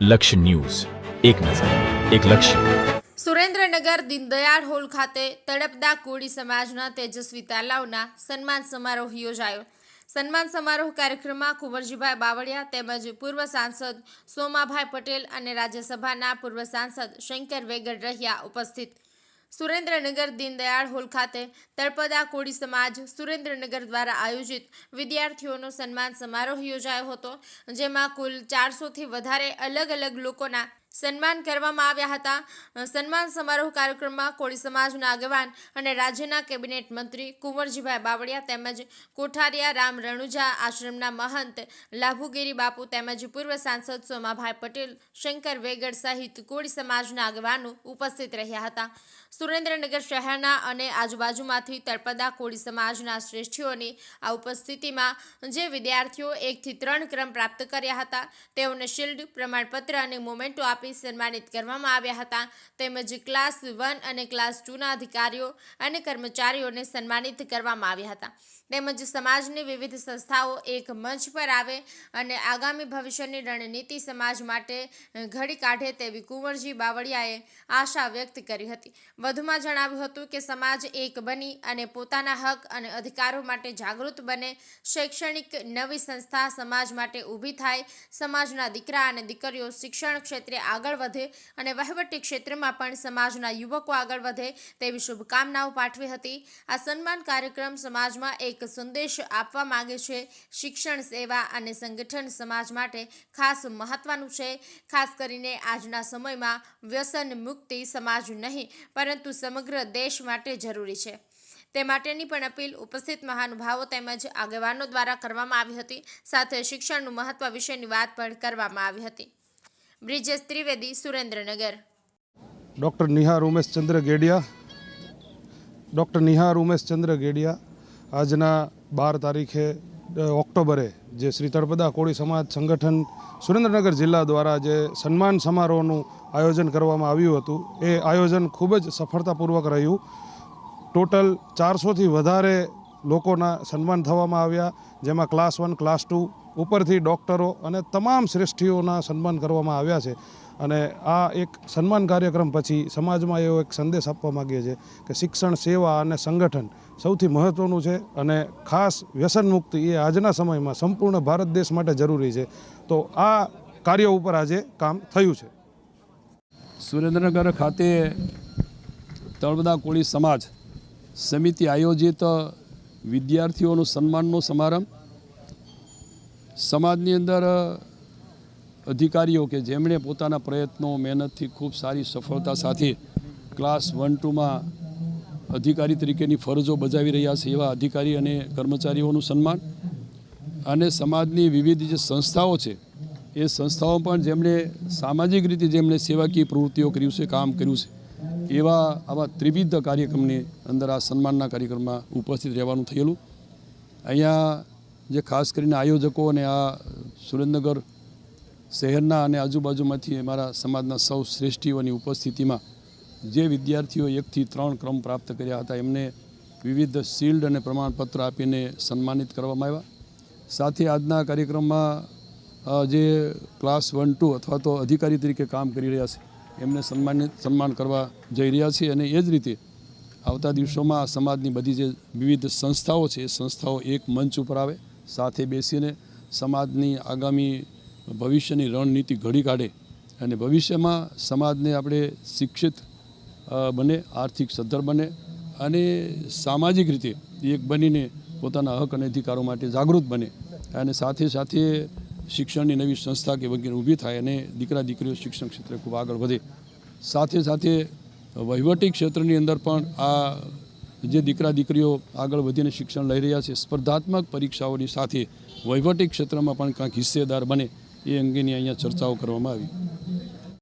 લક્ષ્ય ન્યૂઝ, એક નજર, એક લક્ષ્ય. સુરેન્દ્રનગર દીનદયાળ હોલ ખાતે તળપદા કોળી સમાજના તેજસ્વી તાલાવના સન્માન સમારોહ યોજાયો. સન્માન સમારોહ કાર્યક્રમમાં કુંવરજીભાઈ બાવળિયા તેમજ પૂર્વ સાંસદ સોમાભાઈ પટેલ અને રાજ્યસભાના પૂર્વ સાંસદ શંકર વેગડ રહ્યા ઉપસ્થિત. સુરેન્દ્રનગર દીનદયાળ હોલ ખાતે તળપદા કોળી સમાજ સુરેન્દ્રનગર દ્વારા આયોજિત વિદ્યાર્થીઓનો સન્માન સમારોહ યોજાયો હતો, જેમાં કુલ 400થી વધારે અલગ અલગ લોકોના સન્માન કરવામાં આવ્યા હતા. સન્માન સમારોહ કાર્યક્રમમાં કોળી સમાજના આગેવાન અને રાજ્યના કેબિનેટ મંત્રી કુંવરજીભાઈ બાવળિયા તેમજ કોઠારિયા રામ રણુજા આશ્રમના મહંત લાભુગીરી બાપુ તેમજ પૂર્વ સાંસદ સોમાભાઈ પટેલ, શંકર વેગડ સહિત કોળી સમાજના આગેવાનો ઉપસ્થિત રહ્યા હતા. સુરેન્દ્રનગર શહેરના અને આજુબાજુમાંથી તળપદા કોળી સમાજના શ્રેષ્ઠીઓની આ ઉપસ્થિતિમાં જે વિદ્યાર્થીઓ 1 થી 3 ક્રમ પ્રાપ્ત કર્યા હતા તેઓને શિલ્ડ, પ્રમાણપત્ર અને મોમેન્ટો આપી સન્માનિત કરવામાં આવ્યા હતા. તેમજ ક્લાસ 1 અને ક્લાસ 2ના અધિકારીઓ અને કર્મચારીઓને સન્માનિત કરવામાં આવ્યા હતા. તેમજ સમાજની વિવિધ સંસ્થાઓ એક મંચ પર આવે અને આગામી ભવિષ્યની રણનીતિ સમાજ માટે ઘડી કાઢે તેવી કુંવરજી બાવળિયાએ આશા વ્યક્ત કરી હતી. વધુમાં જણાવ્યું હતું કે સમાજ એક બની અને પોતાના હક અને અધિકારો માટે જાગૃત બને, શૈક્ષણિક નવી સંસ્થા સમાજ માટે ઊભી થાય, સમાજના દીકરા અને દીકરીઓ શિક્ષણ ક્ષેત્રે આગળ વધે અને વહીવટી ક્ષેત્રમાં પણ સમાજના યુવકો આગળ વધે તેવી શુભકામનાઓ પાઠવી હતી. આ સન્માન કાર્યક્રમ સમાજમાં એક સંદેશ આપવા માંગે છે. શિક્ષણ, સેવા અને સંગઠન સમાજ માટે ખાસ મહત્વનું છે. ખાસ કરીને આજના સમયમાં વ્યસન મુક્તિ સમાજ નહીં પરંતુ સમગ્ર દેશ માટે જરૂરી છે. તે માટેની પણ અપીલ ઉપસ્થિત મહાનુભાવો તેમજ આગેવાનો દ્વારા કરવામાં આવી હતી. સાથે શિક્ષણનું મહત્વ વિશેની વાત પણ કરવામાં આવી હતી. બ્રિજેશ ત્રિવેદી, સુરેન્દ્રનગર. ડૉક્ટર નિહાર ઉમેશચંદ્ર ગેડિયા આજના 12 તારીખે ઓક્ટોબરે જે શ્રી તળપદા કોળી સમાજ સંગઠન સુરેન્દ્રનગર જિલ્લા દ્વારા જે સન્માન સમારોહનું આયોજન કરવામાં આવ્યું હતું, એ આયોજન ખૂબ જ સફળતાપૂર્વક રહ્યું. ટોટલ 400થી વધારે લોકોના સન્માન થવામાં આવ્યા, જેમાં ક્લાસ 1, ક્લાસ 2 ઉપરથી ડૉક્ટરો અને તમામ શ્રેષ્ઠીઓના સન્માન કરવામાં આવ્યા છે. અને આ એક સન્માન કાર્યક્રમ પછી સમાજમાં એવો એક સંદેશ આપવા માગીએ છીએ કે શિક્ષણ, સેવા અને સંગઠન સૌથી મહત્ત્વનું છે અને ખાસ વ્યસન મુક્તિ એ આજના સમયમાં સંપૂર્ણ ભારત દેશ માટે જરૂરી છે. તો આ કાર્ય ઉપર આજે કામ થયું છે. સુરેન્દ્રનગર ખાતે તળપદા કોળી સમાજ સમિતિ આયોજિત વિદ્યાર્થીઓનું સન્માનનો સમારંભ. સમાજની અંદર અધિકારીઓ કે જેમણે પોતાના પ્રયત્નો, મહેનતથી ખૂબ સારી સફળતા સાથે ક્લાસ 1, 2માં અધિકારી તરીકેની ફરજો બજાવી રહ્યા છે એવા અધિકારી અને કર્મચારીઓનું સન્માન. અને સમાજની વિવિધ જે સંસ્થાઓ છે એ સંસ્થાઓ પણ જેમણે સામાજિક રીતે જેમણે સેવાકીય પ્રવૃત્તિઓ કર્યું છે, કામ કર્યું છે, એવા આવા ત્રિવિધ કાર્યક્રમની અંદર આ સન્માનના કાર્યક્રમમાં ઉપસ્થિત રહેવાનું થયેલું. અહીંયા જે ખાસ કરીને આયોજકો અને આ સુરેન્દ્રનગર શહેરના અને આજુબાજુમાંથી અમારા સમાજના સૌ શ્રેષ્ઠીઓની ઉપસ્થિતિમાં જે વિદ્યાર્થીઓ 1 થી 3 ક્રમ પ્રાપ્ત કર્યા હતા એમને વિવિધ શિલ્ડ અને પ્રમાણપત્ર આપીને સન્માનિત કરવામાં આવ્યા. સાથે આજના કાર્યક્રમમાં જે ક્લાસ 1, 2 અથવા તો અધિકારી તરીકે કામ કરી રહ્યા છે એમને સન્માન કરવા જઈ રહ્યા છે. અને એ જ રીતે આવતા દિવસોમાં સમાજની બધી જે વિવિધ સંસ્થાઓ છે એ સંસ્થાઓ એક મંચ ઉપર આવે, સાથે બેસીને સમાજની આગામી ભવિષ્યની રણનીતિ ઘડી કાઢે અને ભવિષ્યમાં સમાજને આપણે શિક્ષિત બને, આર્થિક સદ્ધર બને અને સામાજિક રીતે એક બનીને પોતાના હક અને અધિકારો માટે જાગૃત બને અને સાથે સાથે શિક્ષણની નવી સંસ્થા કે વગેરે ઊભી થાય અને દીકરા દીકરીઓ શિક્ષણ ક્ષેત્રે ખૂબ આગળ વધે. સાથે સાથે વહીવટી ક્ષેત્રની અંદર પણ આ જે દીકરા દીકરીઓ આગળ વધીને શિક્ષણ લઈ રહ્યા છે, સ્પર્ધાત્મક પરીક્ષાઓની સાથે વહીવટી ક્ષેત્રમાં પણ કાંઈક હિસ્સેદાર બને એ અંગેની અહીંયા ચર્ચાઓ કરવામાં આવી.